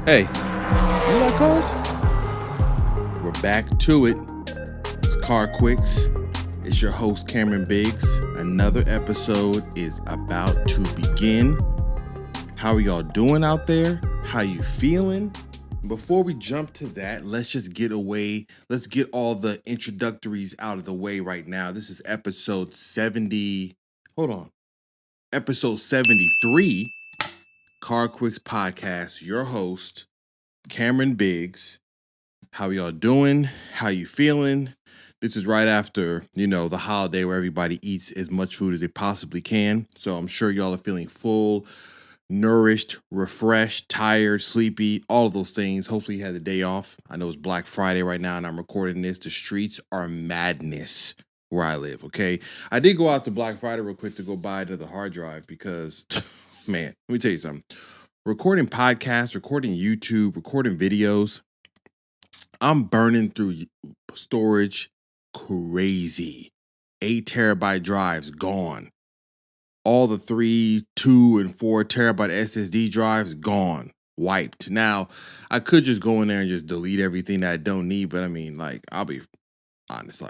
Hey, you like cars? We're back to it. It's CarQuicks. It's your host, Cameron Biggs. Another episode is about to begin. How are y'all doing out there? How you feeling? Before we jump to that, let's just get away. Let's get all the introductories out of the way right now. This is episode 70. Hold on. Episode 73. CarQuicks Podcast. Your host, Cameron Biggs. How y'all doing? How you feeling? This is right after, the holiday where everybody eats as much food as they possibly can. So I'm sure y'all are feeling full, nourished, refreshed, tired, sleepy, all of those things. Hopefully you had the day off. I know it's Black Friday right now and I'm recording this. The streets are madness where I live, okay? I did go out to Black Friday real quick to go buy another hard drive because, man, let me tell you something. Recording podcasts, recording YouTube, recording videos, I'm burning through storage crazy. 8 terabyte drives gone. All the 3, 2, and 4 terabyte SSD drives gone. Wiped. Now, I could just go in there and just delete everything that I don't need, but I mean, I'll be honest,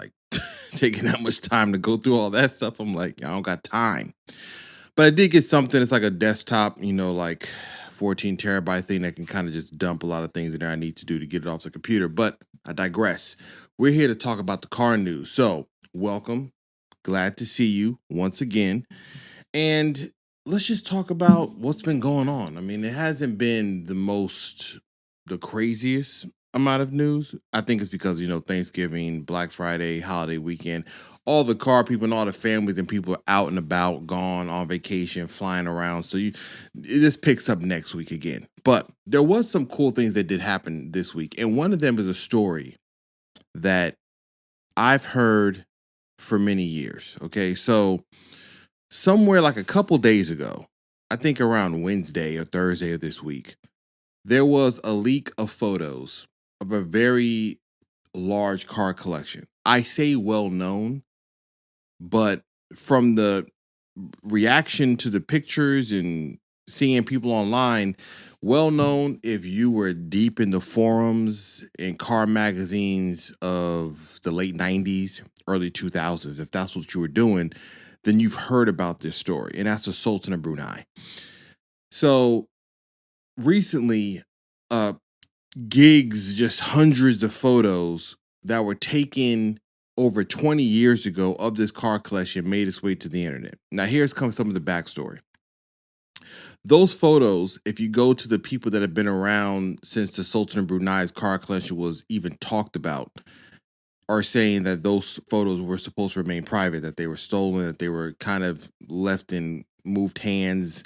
taking that much time to go through all that stuff, I'm like, I don't got time. But I did get something, it's like a desktop, 14 terabyte thing that can kind of just dump a lot of things in there I need to do to get it off the computer. But I digress. We're here to talk about the car news. So welcome. Glad to see you once again. And let's just talk about what's been going on. I mean, it hasn't been the craziest amount of news. I think it's because, Thanksgiving, Black Friday, holiday weekend, all the car people and all the families and people are out and about, gone on vacation, flying around. So it just picks up next week again. But there was some cool things that did happen this week. And one of them is a story that I've heard for many years. Okay. So somewhere like a couple days ago, I think around Wednesday or Thursday of this week, there was a leak of photos of a very large car collection. I say well known, but from the reaction to the pictures and seeing people online, well known if you were deep in the forums and car magazines of the late 90s, early 2000s, if that's what you were doing, then you've heard about this story, and that's the Sultan of Brunei. So recently, gigs, just hundreds of photos that were taken over 20 years ago of this car collection made its way to the internet. Now, here's some of the backstory. Those photos, if you go to the people that have been around since the Sultan of Brunei's car collection was even talked about, are saying that those photos were supposed to remain private, that they were stolen, that they were kind of left in moved hands,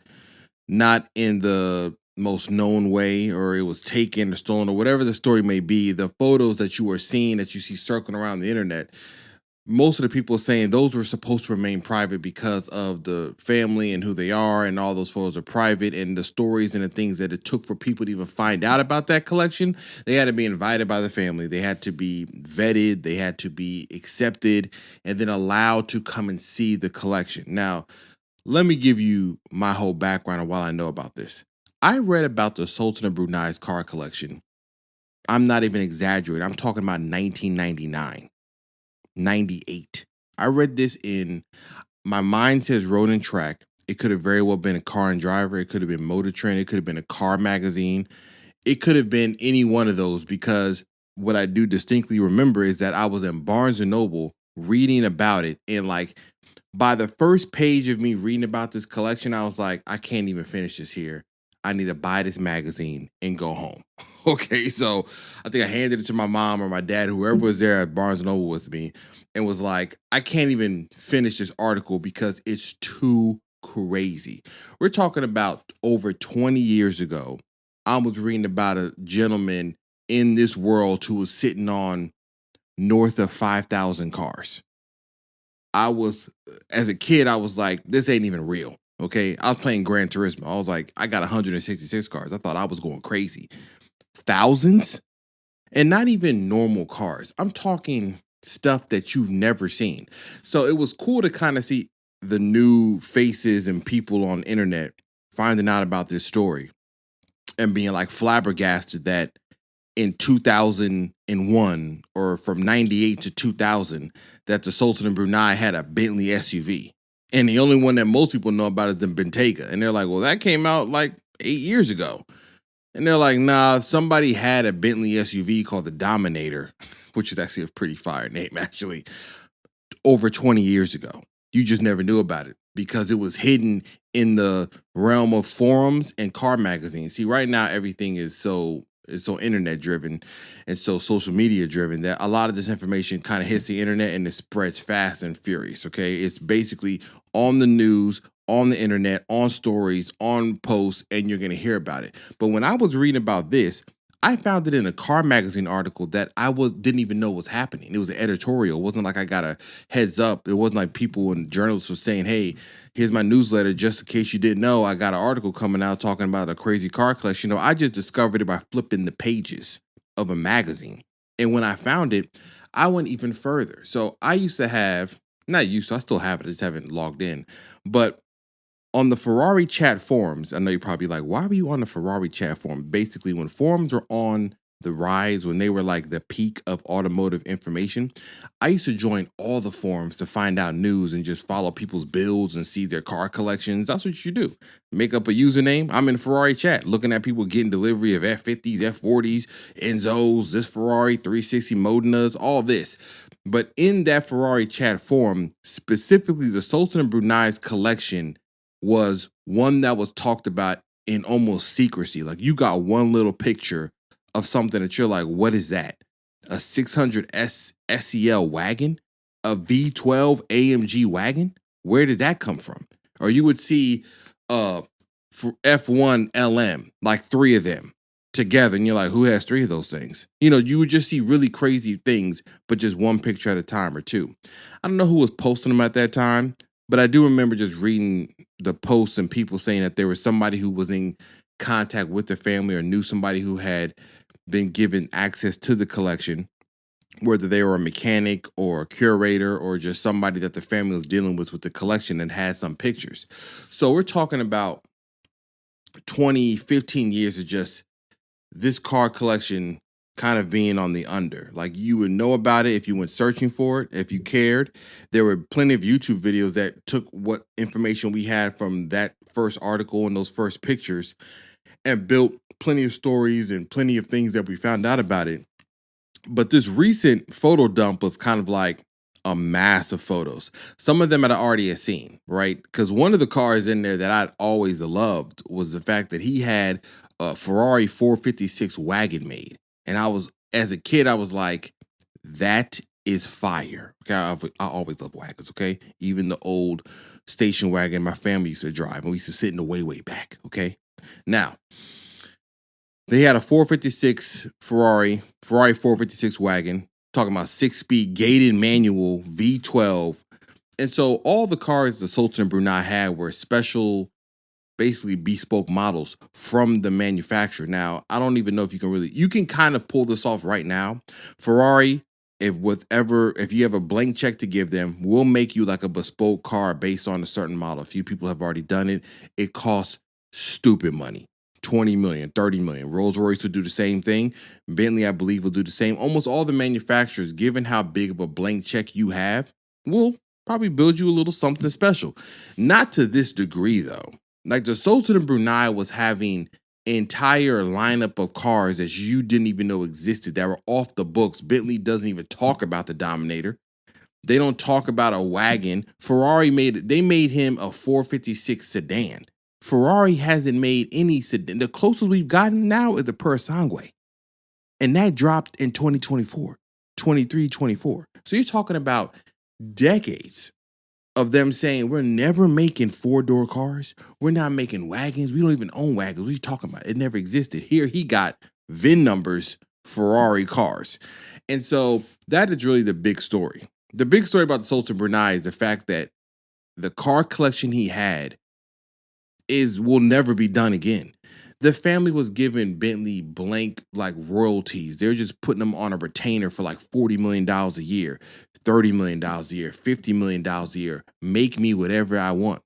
not in the most known way, or it was taken or stolen, or whatever the story may be. The photos that you are seeing, that you see circling around the internet, most of the people are saying those were supposed to remain private because of the family and who they are, and all those photos are private, and the stories and the things that it took for people to even find out about that collection. They had to be invited by the family, they had to be vetted, they had to be accepted, and then allowed to come and see the collection. Now, let me give you my whole background on why I know about this. I read about the Sultan of Brunei's car collection. I'm not even exaggerating. I'm talking about 1999, 98. I read this in, my mind says Road and Track. It could have very well been a Car and Driver. It could have been Motor Trend. It could have been a car magazine. It could have been any one of those, because what I do distinctly remember is that I was in Barnes & Noble reading about it, and by the first page of me reading about this collection, I was like, I can't even finish this here. I need to buy this magazine and go home. Okay, so I think I handed it to my mom or my dad, whoever was there at Barnes & Noble with me, and was like, I can't even finish this article because it's too crazy. We're talking about over 20 years ago. I was reading about a gentleman in this world who was sitting on north of 5,000 cars. As a kid, I was like, this ain't even real. Okay. I was playing Gran Turismo. I was like, I got 166 cars. I thought I was going crazy. Thousands? And not even normal cars. I'm talking stuff that you've never seen. So it was cool to kind of see the new faces and people on the internet finding out about this story. and being like flabbergasted that in 2001 or from 98 to 2000 that the Sultan of Brunei had a Bentley SUV. And the only one that most people know about is the Bentayga. And they're like, well, that came out like 8 years ago. And they're like, nah, somebody had a Bentley SUV called the Dominator, which is actually a pretty fire name, actually, over 20 years ago. You just never knew about it because it was hidden in the realm of forums and car magazines. See, right now, everything is so internet driven and so social media driven that a lot of this information kind of hits the internet and it spreads fast and furious. Okay. It's basically on the news, on the internet, on stories, on posts, and you're going to hear about it. But when I was reading about this, I found it in a car magazine article that I didn't even know was happening. It was an editorial. It wasn't like I got a heads up. It wasn't like people and journalists were saying, hey, here's my newsletter. Just in case you didn't know, I got an article coming out talking about a crazy car collection. No, I just discovered it by flipping the pages of a magazine. And when I found it, I went even further. So I used to have, not used to, I still have it. I just haven't logged in. But on the Ferrari chat forums, I know you're probably like, why were you on the Ferrari chat forum? Basically, when forums were on the rise, when they were like the peak of automotive information, I used to join all the forums to find out news and just follow people's builds and see their car collections. That's what you do. Make up a username. I'm in Ferrari chat, looking at people getting delivery of F50s, F40s, Enzos, this Ferrari 360 Modenas, all this. But in that Ferrari chat forum, specifically the Sultan of Brunei's collection was one that was talked about in almost secrecy. Like you got one little picture of something that you're like, what is that? A 600S SEL wagon? A V12 AMG wagon? Where did that come from? Or you would see F1 LM, like 3 of them together. And you're like, who has 3 of those things? You know, you would just see really crazy things, but just one picture at a time or 2. I don't know who was posting them at that time, but I do remember just reading the posts and people saying that there was somebody who was in contact with the family or knew somebody who had been given access to the collection, whether they were a mechanic or a curator or just somebody that the family was dealing with the collection and had some pictures. So we're talking about 20, 15 years of just this car collection kind of being on the under. Like you would know about it if you went searching for it, if you cared. There were plenty of YouTube videos that took what information we had from that first article and those first pictures and built plenty of stories and plenty of things that we found out about it. But this recent photo dump was kind of like a mass of photos. Some of them that I already had seen, right? Because one of the cars in there that I'd always loved was the fact that he had a Ferrari 456 wagon made. And as a kid, I was like, that is fire. Okay, I always love wagons, okay? Even the old station wagon my family used to drive, and we used to sit in the way back, okay? Now, they had a 456 Ferrari 456 wagon, talking about 6-speed gated manual V12. And so all the cars the Sultan of Brunei had were special, basically bespoke models from the manufacturer. Now, I don't even know if you can kind of pull this off right now. Ferrari, if you have a blank check to give them, will make you like a bespoke car based on a certain model. A few people have already done it. It costs stupid money. 20 million, 30 million. Rolls-Royce will do the same thing. Bentley, I believe, will do the same. Almost all the manufacturers, given how big of a blank check you have, will probably build you a little something special. Not to this degree, though. Like the Sultan of Brunei was having entire lineup of cars that you didn't even know existed that were off the books. Bentley doesn't even talk about the Dominator. They don't talk about a wagon. Ferrari made him a 456 sedan. Ferrari hasn't made any sedan. The closest we've gotten now is the Purosangue. And that dropped in 2024, 23, 24. So you're talking about decades of them saying, we're never making 4-door cars. We're not making wagons. We don't even own wagons. What are you talking about? It never existed. Here he got VIN numbers, Ferrari cars. And so that is really the big story. The big story about the Sultan of Brunei is the fact that the car collection he had will never be done again. The family was giving Bentley blank like royalties. They're just putting them on a retainer for like $40 million a year, $30 million a year, $50 million a year. Make me whatever I want.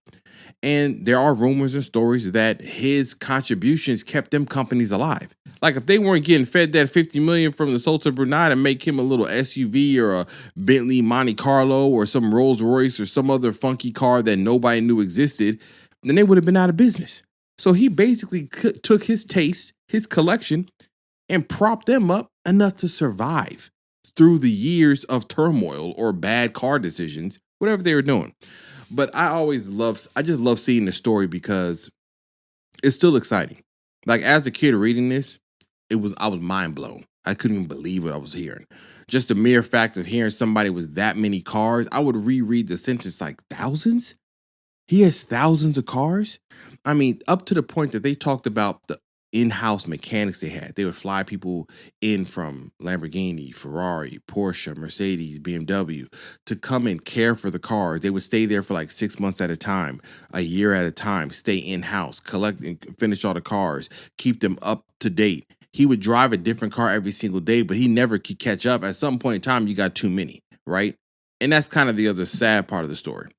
And there are rumors and stories that his contributions kept them companies alive. Like if they weren't getting fed that 50 million from the Sultan of Brunei to make him a little SUV or a Bentley Monte Carlo or some Rolls Royce or some other funky car that nobody knew existed, then they would have been out of business. So he basically took his taste, his collection, and propped them up enough to survive through the years of turmoil or bad car decisions, whatever they were doing. But I just love seeing the story because it's still exciting. Like as a kid reading this, I was mind blown. I couldn't even believe what I was hearing. Just the mere fact of hearing somebody with that many cars, I would reread the sentence like thousands. He has thousands of cars. I mean, up to the point that they talked about the in-house mechanics they had. They would fly people in from Lamborghini, Ferrari, Porsche, Mercedes, BMW to come and care for the cars. They would stay there for like 6 months at a time, a year at a time, stay in-house, collect and finish all the cars, keep them up to date. He would drive a different car every single day, but he never could catch up. At some point in time, you got too many, right? And that's kind of the other sad part of the story.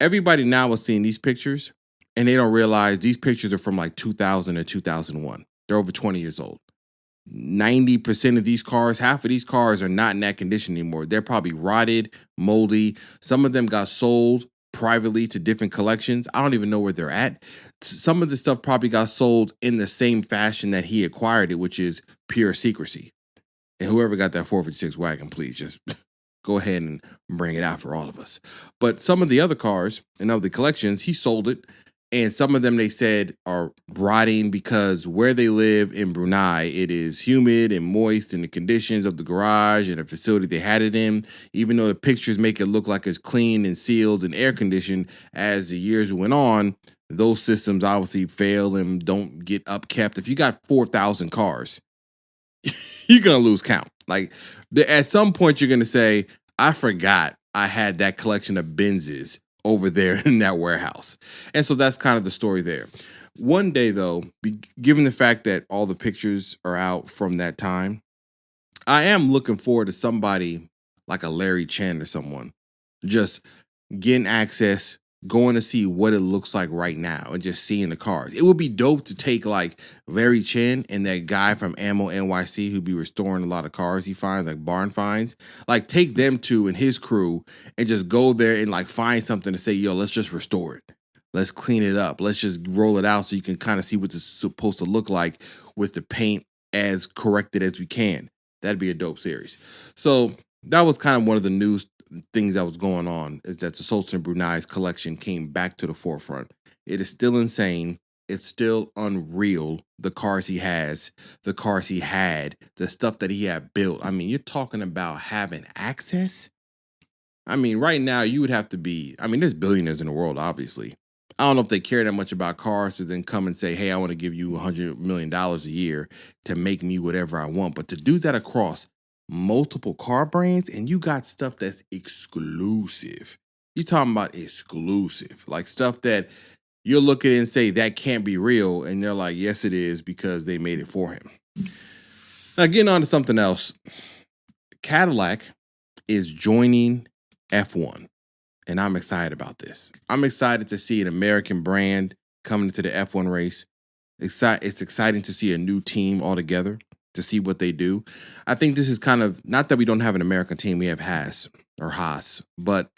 Everybody now is seeing these pictures and they don't realize these pictures are from like 2000 or 2001. They're over 20 years old. 90% of these cars, half of these cars are not in that condition anymore. They're probably rotted, moldy. Some of them got sold privately to different collections. I don't even know where they're at. Some of the stuff probably got sold in the same fashion that he acquired it, which is pure secrecy. And whoever got that 456 wagon, please just go ahead and bring it out for all of us. But some of the other cars and of the collections, he sold it. And some of them, they said, are rotting because where they live in Brunei, it is humid and moist, and the conditions of the garage and the facility they had it in, even though the pictures make it look like it's clean and sealed and air conditioned, as the years went on, those systems obviously fail and don't get upkept. If you got 4,000 cars, you're going to lose count. Like at some point, you're going to say, I forgot I had that collection of Benzes over there in that warehouse. And so that's kind of the story there. One day, though, given the fact that all the pictures are out from that time, I am looking forward to somebody like a Larry Chen or someone just getting access, going to see what it looks like right now and just seeing the cars. It would be dope to take like Larry Chen and that guy from Ammo NYC who'd be restoring a lot of cars he finds, like barn finds, like take them two and his crew and just go there and like find something to say, yo, let's just restore it. Let's clean it up. Let's just roll it out so you can kind of see what it's supposed to look like with the paint as corrected as we can. That'd be a dope series. So that was kind of one of the news things that was going on, is that the Sultan of Brunei's collection came back to the forefront. It is still insane. It's still unreal. The cars he has, the cars he had, the stuff that he had built. I mean, you're talking about having access. I mean, right now you would have to be, I mean, there's billionaires in the world, obviously. I don't know if they care that much about cars to then come and say, hey, I want to give you $100 million a year to make me whatever I want. But to do that across multiple car brands, and you got stuff that's exclusive. You're talking about exclusive, like stuff that you'll look at it and say that can't be real, and they're like, yes, it is, because they made it for him. Now, getting on to something else, Cadillac is joining F1, and I'm excited about this. I'm excited to see an American brand coming into the F1 race. It's exciting to see a new team altogether, to see what they do. I think this is kind of, not that we don't have an American team, we have Haas, but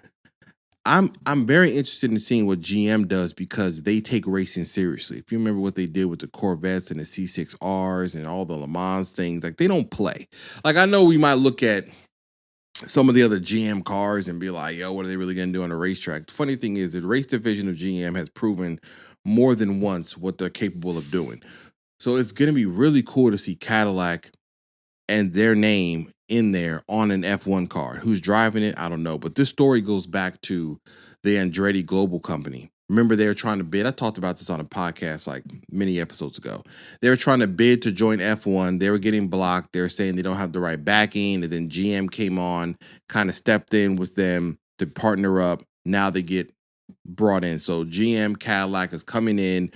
I'm very interested in seeing what GM does, because they take racing seriously. If you remember what they did with the Corvettes and the C6Rs and all the Le Mans things, like they don't play. Like I know we might look at some of the other GM cars and be like, yo, what are they really going to do on the racetrack? The funny thing is the race division of GM has proven more than once what they're capable of doing. So it's going to be really cool to see Cadillac and their name in there on an F1 car. Who's driving it? I don't know. But this story goes back to the Andretti Global Company. Remember, they were trying to bid. I talked about this on a podcast like many episodes ago. They were trying to bid to join F1. They were getting blocked. They were saying they don't have the right backing. And then GM came on, kind of stepped in with them to partner up. Now they get brought in. So GM Cadillac is coming in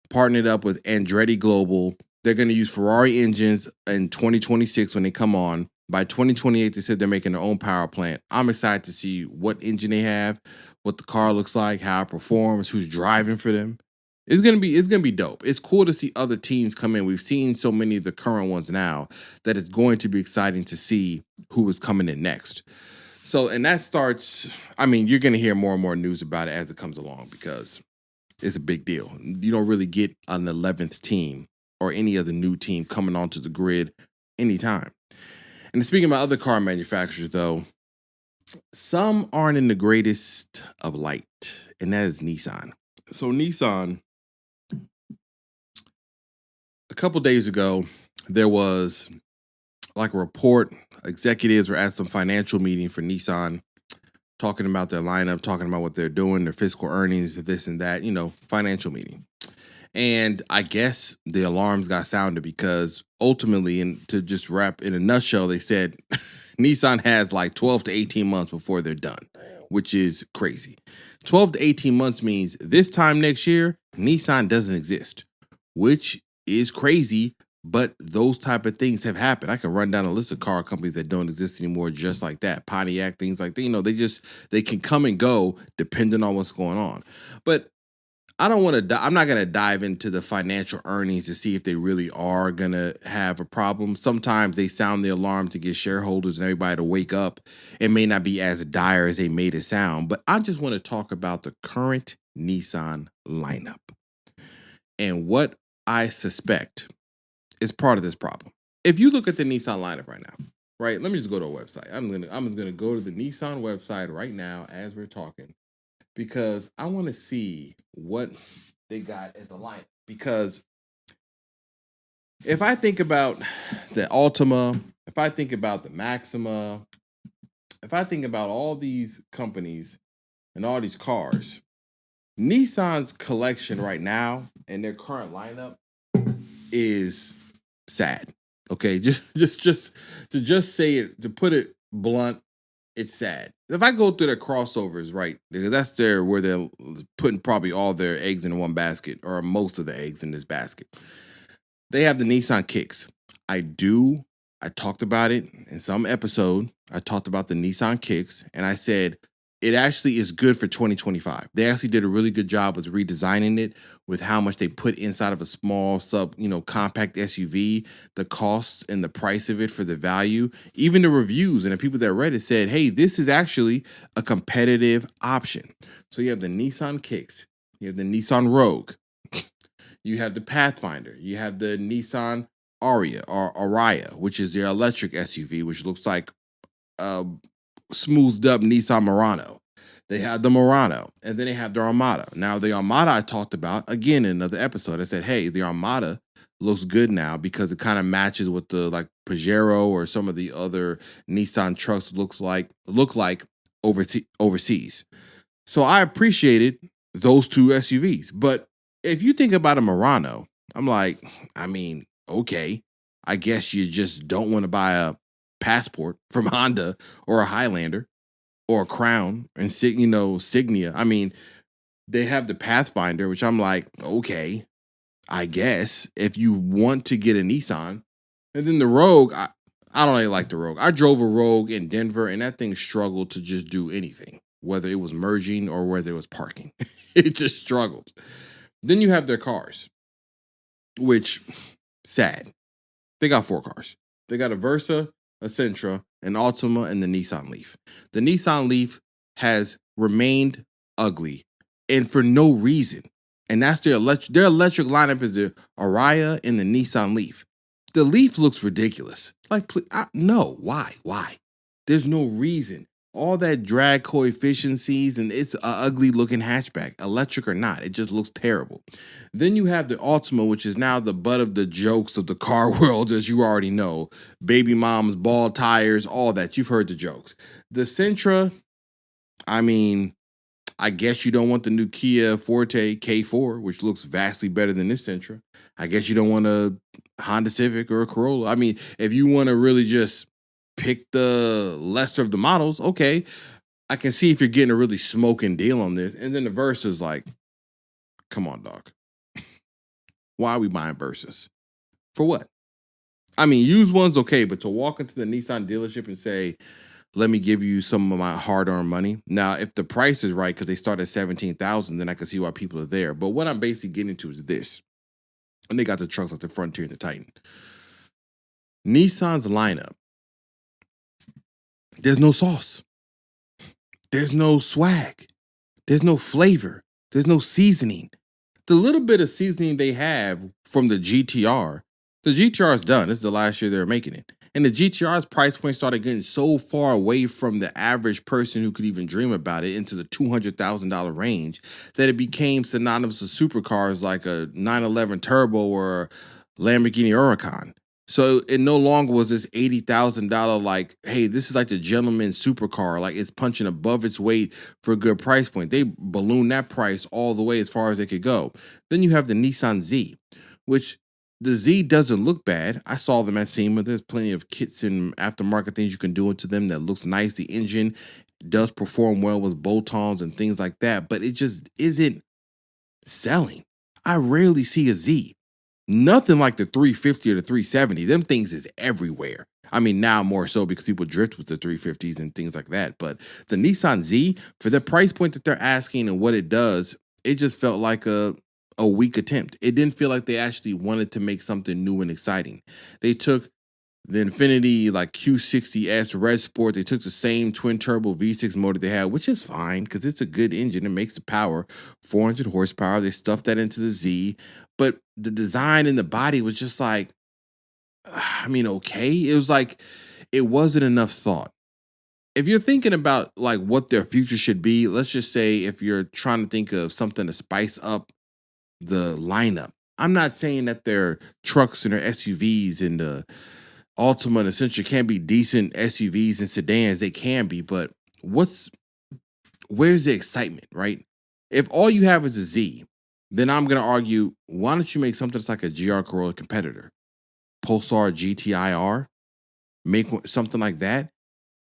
partnered up with Andretti Global. They're going to use Ferrari engines in 2026 when they come on. By 2028, they said they're making their own power plant. I'm excited to see what engine they have, what the car looks like, how it performs, who's driving for them. It's gonna be dope. It's cool to see other teams come in. We've seen so many of the current ones now that it's going to be exciting to see who is coming in next. So, and that starts, I mean, you're going to hear more and more news about it as it comes along because it's a big deal. You don't really get an 11th team or any other new team coming onto the grid anytime. And speaking about other car manufacturers, though, some aren't in the greatest of light, and that is Nissan. So, Nissan, a couple days ago, there was like a report. Executives were at some financial meeting for Nissan, talking about their lineup, talking about what they're doing, their fiscal earnings, this and that, financial meeting. And I guess the alarms got sounded because ultimately, and to just wrap in a nutshell, they said Nissan has like 12 to 18 months before they're done, which is crazy. 12 to 18 months means this time next year, Nissan doesn't exist, which is crazy. But those type of things have happened. I can run down a list of car companies that don't exist anymore just like that. Pontiac, things like that. They can come and go depending on what's going on. But I'm not going to dive into the financial earnings to see if they really are going to have a problem. Sometimes they sound the alarm to get shareholders and everybody to wake up. It may not be as dire as they made it sound, but I just want to talk about the current Nissan lineup and what I suspect is part of this problem. If you look at the Nissan lineup right now, right? Let me just go to a website. I'm just gonna go to the Nissan website right now as we're talking, because I want to see what they got as a lineup. Because if I think about the Altima, if I think about the Maxima, if I think about all these companies and all these cars, Nissan's collection right now and their current lineup is sad. Okay, just to say it, to put it blunt, it's sad. If I go through their crossovers, right, because that's where they're putting probably all their eggs in one basket, or most of the eggs in this basket. They have the Nissan Kicks. I talked about it in some episode. I talked about the Nissan Kicks, and I said it actually is good for 2025. They actually did a really good job with redesigning it, with how much they put inside of a small compact SUV, the cost and the price of it for the value. Even the reviews and the people that read it said, hey, this is actually a competitive option. So you have the Nissan Kicks, you have the Nissan Rogue, you have the Pathfinder, you have the Nissan Ariya, which is their electric SUV, which looks like smoothed up Nissan Murano. They have the Murano, and then they have the Armada. Now, the Armada I talked about, again, in another episode. I said, hey, the Armada looks good now because it kind of matches what the Pajero or some of the other Nissan trucks look like overseas. So I appreciated those two SUVs. But if you think about a Murano, I'm like, I mean, okay, I guess you just don't want to buy a Passport from Honda or a Highlander or a Crown and Signia. I mean, they have the Pathfinder, which I'm like, okay, I guess if you want to get a Nissan. And then the Rogue, I don't really like the Rogue. I drove a Rogue in Denver, and that thing struggled to just do anything, whether it was merging or whether it was parking. It just struggled. Then you have their cars, which, sad. They got 4 cars. They got a Versa, a Sentra, an Altima, and the Nissan Leaf. The Nissan Leaf has remained ugly, and for no reason. And that's their electric lineup is the Ariya and the Nissan Leaf. The Leaf looks ridiculous. No, why? There's no reason. All that drag coefficiencies, and it's an ugly looking hatchback, electric or not. It just looks terrible. Then you have the Altima, which is now the butt of the jokes of the car world, as you already know. Baby moms, bald tires, all that. You've heard the jokes. The Sentra, I mean, I guess you don't want the new Kia Forte K4, which looks vastly better than this Sentra. I guess you don't want a Honda Civic or a Corolla. I mean, if you want to really just pick the lesser of the models, okay, I can see if you're getting a really smoking deal on this. And then the Versa's like, come on, dog. Why are we buying Versas? For what? I mean, used one's okay, but to walk into the Nissan dealership and say, let me give you some of my hard-earned money. Now, if the price is right, because they start at $17,000, then I can see why people are there. But what I'm basically getting to is this. And they got the trucks like the Frontier and the Titan. Nissan's lineup, there's no sauce. There's no swag. There's no flavor. There's no seasoning. The little bit of seasoning they have from the GTR is done. This is the last year they were making it. And the GTR's price point started getting so far away from the average person who could even dream about it into the $200,000 range that it became synonymous with supercars like a 911 Turbo or Lamborghini Huracan. So it no longer was this $80,000 like, hey, this is like the gentleman's supercar. Like it's punching above its weight for a good price point. They ballooned that price all the way as far as they could go. Then you have the Nissan Z, which the Z doesn't look bad. I saw them at SEMA. There's plenty of kits and aftermarket things you can do into them that looks nice. The engine does perform well with bolt-ons and things like that, but it just isn't selling. I rarely see a Z. Nothing like the 350 or the 370. Them things is everywhere. I mean, now more so because people drift with the 350s and things like that. But the Nissan Z, for the price point that they're asking and what it does, it just felt like a weak attempt. It didn't feel like they actually wanted to make something new and exciting. They took the Infiniti like Q60S Red Sport. They took the same twin turbo V6 motor they had, which is fine because it's a good engine. It makes the power, 400 horsepower. They stuffed that into the Z, but the design and the body was just like, I mean, okay. It was like, it wasn't enough thought. If you're thinking about like what their future should be, let's just say if you're trying to think of something to spice up the lineup, I'm not saying that their trucks and their SUVs and the Altima and Essentia can't be decent SUVs and sedans. They can be, but where's the excitement, right? If all you have is a Z, then I'm going to argue, why don't you make something that's like a GR Corolla competitor? Pulsar GTI-R? Make something like that?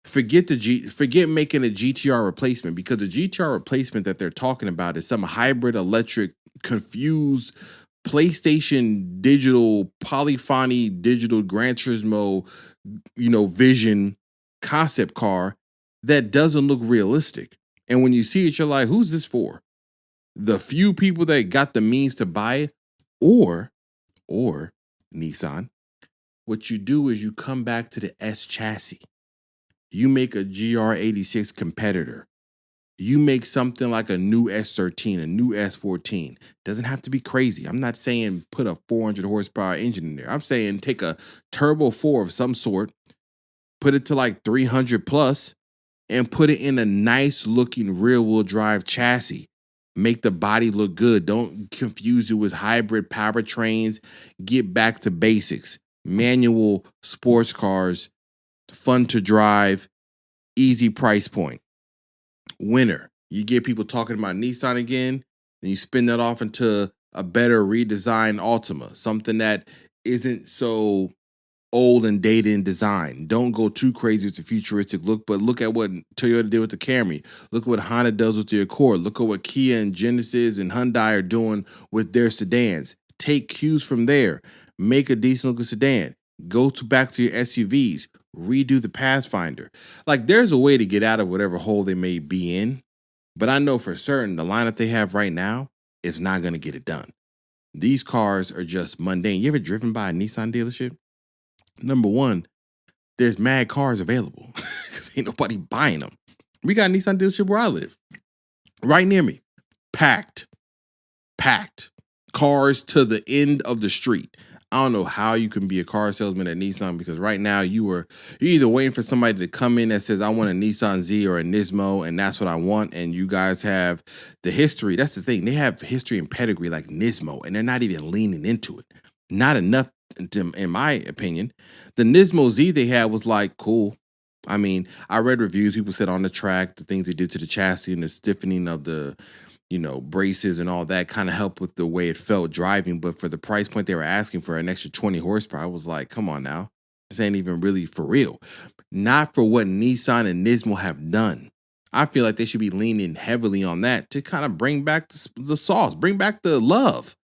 Forget making a GTR replacement, because the GTR replacement that they're talking about is some hybrid electric confused PlayStation digital polyphony digital Gran Turismo, vision concept car that doesn't look realistic. And when you see it, you're like, who's this for? The few people that got the means to buy it, or Nissan, what you do is you come back to the S chassis. You make a GR86 competitor. You make something like a new S13, a new S14. Doesn't have to be crazy. I'm not saying put a 400 horsepower engine in there. I'm saying take a turbo 4 of some sort, put it to like 300 plus, and put it in a nice looking rear wheel drive chassis. Make the body look good. Don't confuse it with hybrid powertrains. Get back to basics. Manual sports cars, fun to drive, easy price point. Winner. You get people talking about Nissan again, and you spin that off into a better redesigned Altima, something that isn't so old and dated in design. Don't go too crazy with the futuristic look, but look at what Toyota did with the Camry. Look at what Honda does with the Accord. Look at what Kia and Genesis and Hyundai are doing with their sedans. Take cues from there. Make a decent looking sedan. Go back to your SUVs. Redo the Pathfinder. Like, there's a way to get out of whatever hole they may be in, but I know for certain the lineup they have right now is not going to get it done. These cars are just mundane. You ever driven by a Nissan dealership? Number one, there's mad cars available because ain't nobody buying them. We got a Nissan dealership where I live, right near me. Packed. Cars to the end of the street. I don't know how you can be a car salesman at Nissan, because right now you're either waiting for somebody to come in that says, I want a Nissan Z or a Nismo, and that's what I want. And you guys have the history. That's the thing. They have history and pedigree like Nismo, and they're not even leaning into it. Not enough, in my opinion. The Nismo Z they had was like, cool. I mean, I read reviews. People said on the track, the things they did to the chassis and the stiffening of the braces and all that kind of helped with the way it felt driving. But for the price point they were asking for an extra 20 horsepower, I was like, come on now. This ain't even really for real. Not for what Nissan and Nismo have done. I feel like they should be leaning heavily on that to kind of bring back the sauce, bring back the love.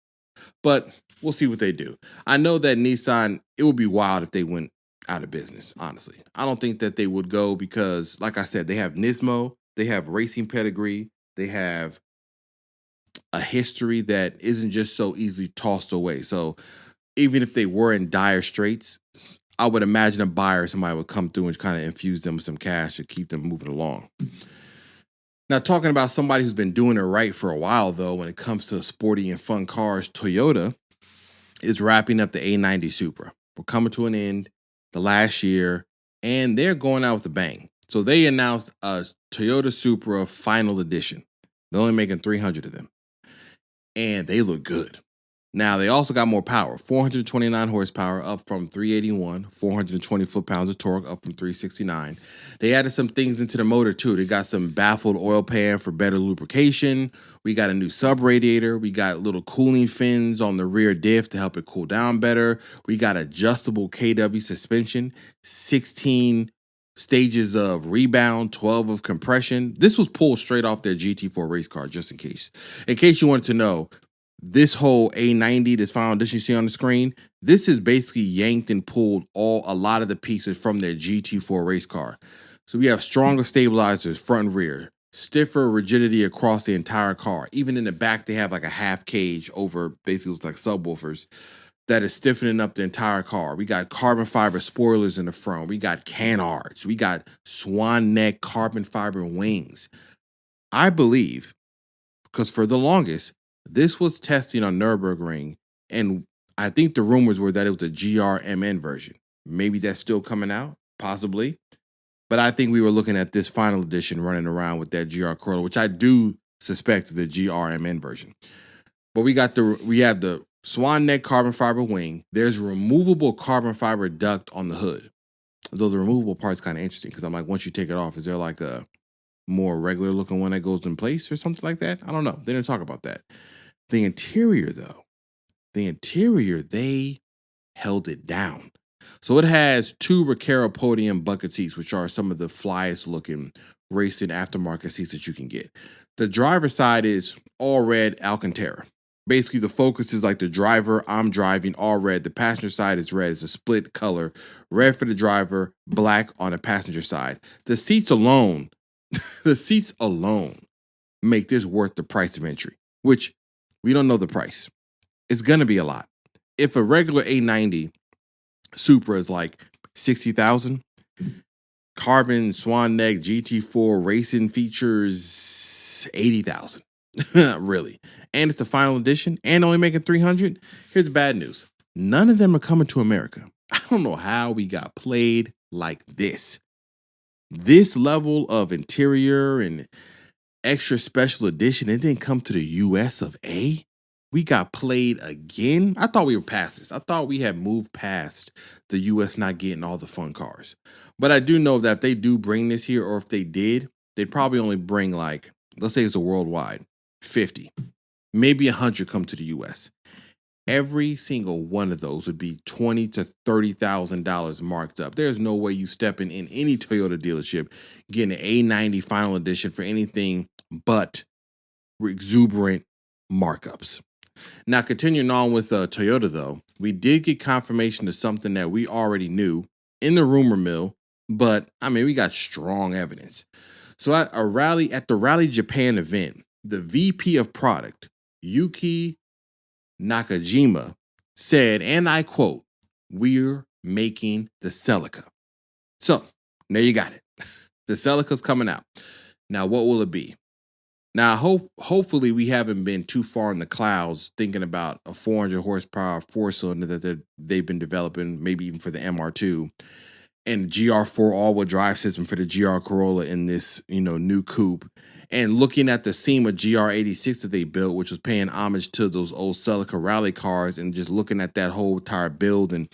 But we'll see what they do. I know that Nissan, it would be wild if they went out of business, honestly. I don't think that they would go because, like I said, they have Nismo, they have racing pedigree, they have a history that isn't just so easily tossed away. So even if they were in dire straits, I would imagine a buyer, somebody would come through and kind of infuse them with some cash to keep them moving along. Now, talking about somebody who's been doing it right for a while, though, when it comes to sporty and fun cars, Toyota is wrapping up the A90 Supra. We're coming to an end the last year, and they're going out with a bang. So they announced a Toyota Supra Final Edition. They're only making 300 of them, and they look good. Now, they also got more power, 429 horsepower up from 381, 420 foot-pounds of torque up from 369. They added some things into the motor, too. They got some baffled oil pan for better lubrication. We got a new sub-radiator. We got little cooling fins on the rear diff to help it cool down better. We got adjustable KW suspension, 16 stages of rebound, 12 of compression. This was pulled straight off their GT4 race car, just in case. In case you wanted to know, this whole A90, this final edition you see on the screen, this is basically yanked and pulled a lot of the pieces from their GT4 race car. So we have stronger stabilizers, front and rear, stiffer rigidity across the entire car. Even in the back, they have like a half cage over, basically looks like subwoofers, that is stiffening up the entire car. We got carbon fiber spoilers in the front. We got canards. We got swan neck carbon fiber wings. I believe, because for the longest, this was testing on Nürburgring, and I think the rumors were that it was a GRMN version. Maybe that's still coming out, possibly. But I think we were looking at this final edition running around with that GR Corolla, which I do suspect is the GRMN version. But we have the swan neck carbon fiber wing. There's a removable carbon fiber duct on the hood. Though the removable part's kind of interesting because I'm like, once you take it off, is there like a more regular looking one that goes in place or something like that? I don't know. They didn't talk about that. The interior, though, they held it down. So it has two Recaro podium bucket seats, which are some of the flyest looking racing aftermarket seats that you can get. The driver's side is all red Alcantara. Basically, the Focus is like the driver, I'm driving, all red. The passenger side is red. It's a split color. Red for the driver, black on the passenger side. The seats alone make this worth the price of entry, which we don't know the price. It's going to be a lot. If a regular A90 Supra is like $60,000, carbon swan neck GT4 racing features $80,000. Really. And it's a final edition and only making 300. Here's the bad news. None of them are coming to America. I don't know how we got played like this. This level of interior and extra special edition, it didn't come to the US of A. We got played again. I thought we were past this. I thought we had moved past the US not getting all the fun cars. But I do know that if they do bring this here, or if they did, they'd probably only bring like, let's say it's a worldwide, 50, maybe 100 come to the US. Every single one of those would be $20,000 to $30,000 marked up. There's no way you stepping in any Toyota dealership getting an A90 final edition for anything but exuberant markups. Now, continuing on with Toyota, though, we did get confirmation of something that we already knew in the rumor mill, but I mean, we got strong evidence. So at the Rally Japan event, the VP of product, Yuki Nakajima, said, and I quote, "We're making the Celica." So there you got it. The Celica's coming out. Now, what will it be? Now, hopefully we haven't been too far in the clouds thinking about a 400 horsepower four-cylinder that they've been developing, maybe even for the MR2, and GR4 all-wheel drive system for the GR Corolla in this, new coupe. And looking at the SEMA GR86 that they built, which was paying homage to those old Celica rally cars, and just looking at that whole entire build and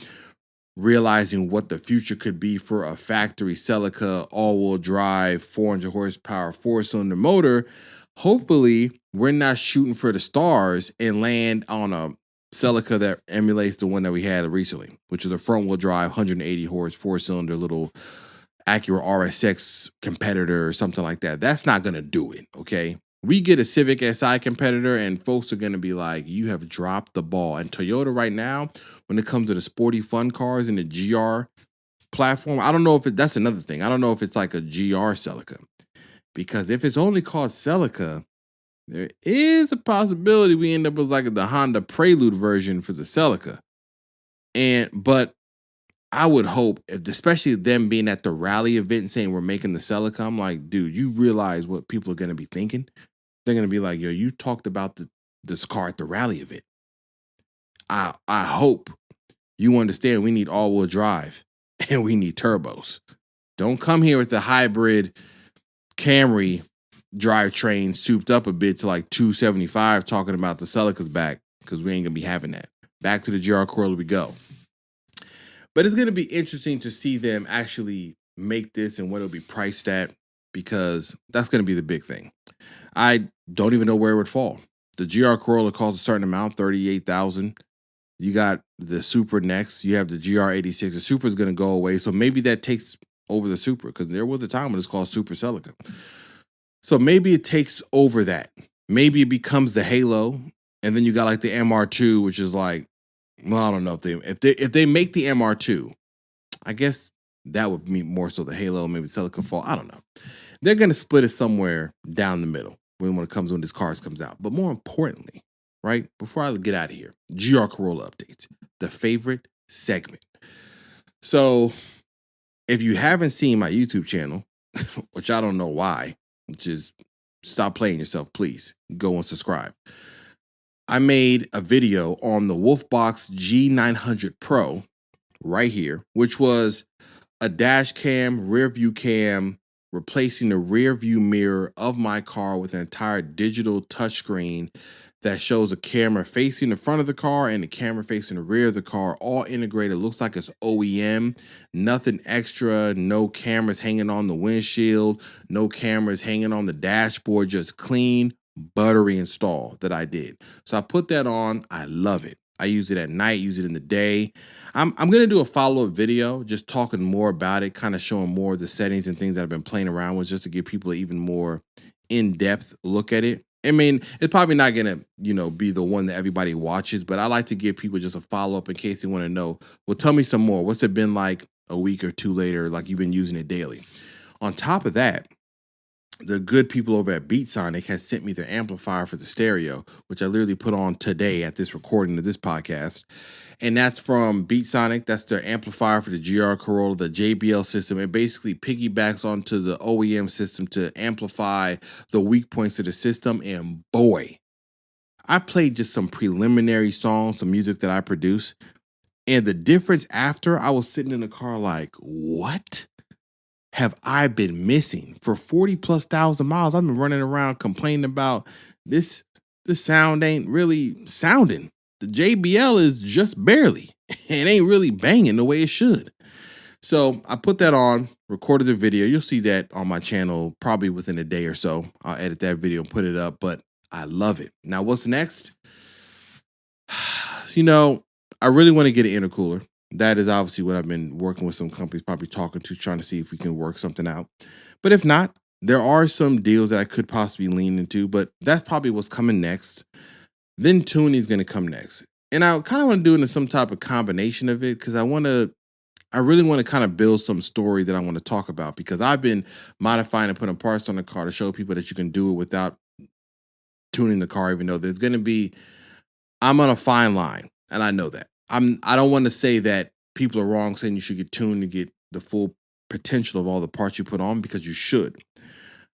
realizing what the future could be for a factory Celica all-wheel drive 400 horsepower four-cylinder motor, hopefully we're not shooting for the stars and land on a Celica that emulates the one that we had recently, which is a front-wheel drive 180 horse four-cylinder little Acura RSX competitor or something like that. That's not going to do it, okay? We get a Civic Si competitor and folks are going to be like, you have dropped the ball. And Toyota right now, when it comes to the sporty fun cars and the GR platform, I don't know if that's another thing. I don't know if it's like a GR Celica. Because if it's only called Celica, there is a possibility we end up with like the Honda Prelude version for the Celica. But I would hope, especially them being at the rally event and saying we're making the Celica, I'm like, dude, you realize what people are going to be thinking? They're going to be like, yo, you talked about this car at the rally event. I hope you understand we need all-wheel drive and we need turbos. Don't come here with the hybrid Camry drivetrain souped up a bit to like 275 talking about the Celica's back, because we ain't going to be having that. Back to the GR Corolla we go. But it's going to be interesting to see them actually make this and what it'll be priced at, because that's going to be the big thing. I don't even know where it would fall. The GR Corolla costs a certain amount, $38,000. You got the Supra next. You have the GR86. The Supra is going to go away, so maybe that takes over the Supra, because there was a time when it's called Supra Celica. So maybe it takes over that. Maybe it becomes the Halo, and then you got like the MR2, which is like, well, I don't know if they make the MR2, I guess that would mean more so the Halo, maybe Celica fall. I don't know. They're going to split it somewhere down the middle when this cars comes out. But more importantly, right, before I get out of here, GR Corolla updates, the favorite segment. So if you haven't seen my YouTube channel, which I don't know why, which is stop playing yourself, please go and subscribe. I made a video on the Wolfbox G900 Pro right here, which was a dash cam, rear view cam, replacing the rear view mirror of my car with an entire digital touchscreen that shows a camera facing the front of the car and the camera facing the rear of the car, all integrated. Looks like it's OEM, nothing extra, no cameras hanging on the windshield, no cameras hanging on the dashboard, just clean, buttery install that I did. So I put that on. I love it. I use it at night, use it in the day. I'm going to do a follow-up video just talking more about it, kind of showing more of the settings and things that I've been playing around with, just to give people an even more in-depth look at it. I mean, it's probably not going to, be the one that everybody watches, but I like to give people just a follow-up in case they want to know, well, tell me some more. What's it been like a week or two later, like you've been using it daily? On top of that, the good people over at BeatSonic has sent me their amplifier for the stereo, which I literally put on today at this recording of this podcast. And that's from BeatSonic. That's their amplifier for the GR Corolla, the JBL system. It basically piggybacks onto the OEM system to amplify the weak points of the system. And boy, I played just some preliminary songs, some music that I produce. And the difference after, I was sitting in the car like, what have I been missing? For 40,000+ miles, I've been running around complaining about this sound ain't really sounding. The JBL is just barely. It ain't really banging the way it should. So I put that on, recorded the video. You'll see that on my channel probably within a day or so. I'll edit that video and put it up, but I love it. Now, what's next? I really want to get an intercooler. That is obviously what I've been working with some companies, probably talking to, trying to see if we can work something out. But if not, there are some deals that I could possibly lean into, but that's probably what's coming next. Then tuning is going to come next. And I kind of want to do it in some type of combination of it, because I really want to kind of build some stories that I want to talk about, because I've been modifying and putting parts on the car to show people that you can do it without tuning the car, even though I'm on a fine line, and I know that. I don't want to say that people are wrong saying you should get tuned to get the full potential of all the parts you put on, because you should.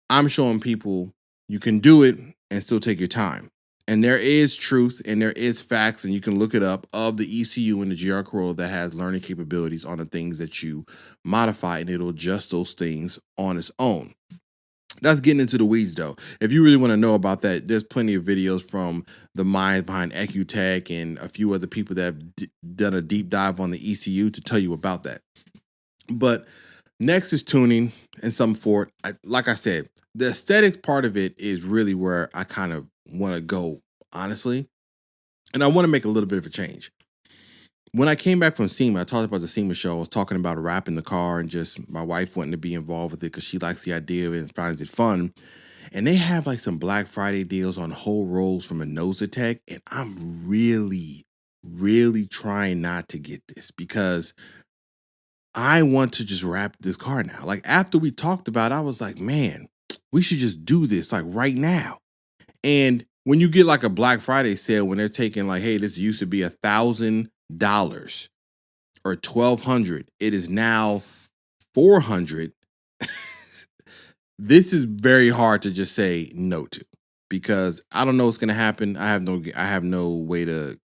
I'm showing people you can do it and still take your time. And there is truth and there is facts, and you can look it up, of the ECU in the GR Corolla that has learning capabilities on the things that you modify, and it'll adjust those things on its own. That's getting into the weeds, though. If you really want to know about that, there's plenty of videos from the minds behind EcuTech and a few other people that have done a deep dive on the ECU to tell you about that. But next is tuning and some for it. Like I said, the aesthetics part of it is really where I kind of want to go, honestly. And I want to make a little bit of a change. When I came back from SEMA, I talked about the SEMA show. I was talking about wrapping the car and just my wife wanting to be involved with it because she likes the idea of it and finds it fun. And they have like some Black Friday deals on whole rolls from a Nosatech. And I'm really trying not to get this because I want to just wrap this car now. Like after we talked about it, I was like, man, we should just do this like right now. And when you get like a Black Friday sale, when they're taking like, hey, this used to be $1,000 or $1,200, it is now $400. This is very hard to just say no to because I don't know what's going to happen. I have no way to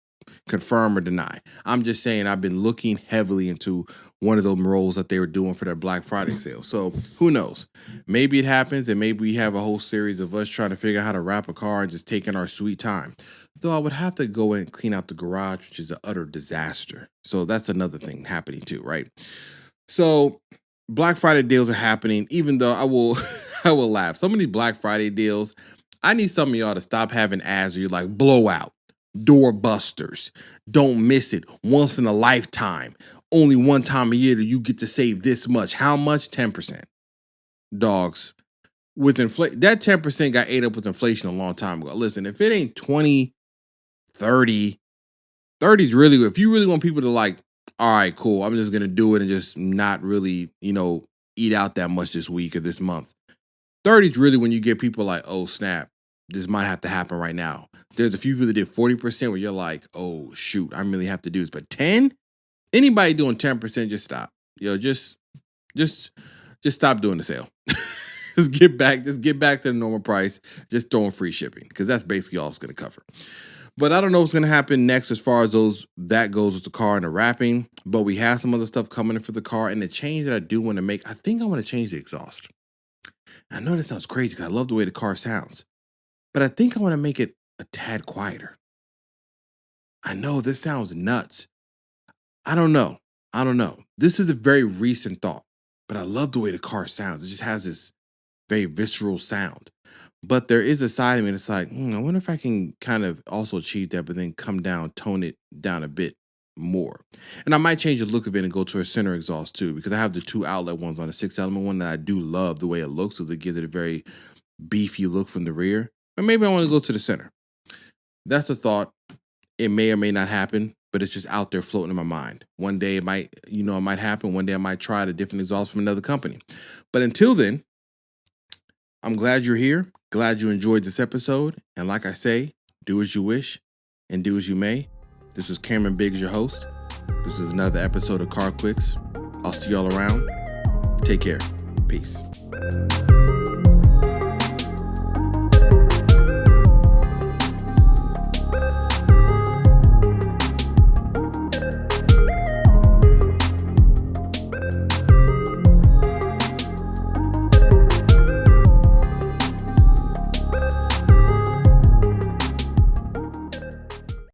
confirm or deny. I'm just saying I've been looking heavily into one of those rolls that they were doing for their Black Friday sale. So who knows? Maybe it happens and maybe we have a whole series of us trying to figure out how to wrap a car and just taking our sweet time. Though I would have to go and clean out the garage, which is an utter disaster. So that's another thing happening too, right? So Black Friday deals are happening, even though I will I will laugh. So many Black Friday deals. I need some of y'all to stop having ads where you're like blowout, door busters, don't miss it, once in a lifetime, only one time a year do you get to save this much. How much? 10%. Dogs. With inflation, that 10% got ate up with inflation a long time ago. Listen, if it ain't 20, 30, 30 is really, if you really want people to like, all right, cool, I'm just going to do it and just not really, eat out that much this week or this month. 30 is really when you get people like, oh, snap, this might have to happen right now. There's a few people that did 40% where you're like, oh, shoot, I really have to do this. But 10, anybody doing 10%, just stop. Just stop doing the sale. Just get back to the normal price. Just throwing free shipping because that's basically all it's going to cover. But I don't know what's going to happen next as far as that goes with the car and the wrapping. But we have some other stuff coming in for the car. And the change that I do want to make, I think I want to change the exhaust. I know that sounds crazy because I love the way the car sounds. But I think I want to make it a tad quieter. I know this sounds nuts. I don't know. This is a very recent thought. But I love the way the car sounds. It just has this very visceral sound. But there is a side of me that's like, I wonder if I can kind of also achieve that, but then tone it down a bit more. And I might change the look of it and go to a center exhaust too, because I have the 2 outlet ones on the 6-element one that I do love the way it looks, so it gives it a very beefy look from the rear. Or maybe I want to go to the center. That's a thought. It may or may not happen, but it's just out there floating in my mind. One day it might happen. One day I might try a different exhaust from another company. But until then, I'm glad you're here. Glad you enjoyed this episode. And like I say, do as you wish and do as you may. This was Cameron Biggs, your host. This is another episode of CarQuicks. I'll see y'all around. Take care. Peace.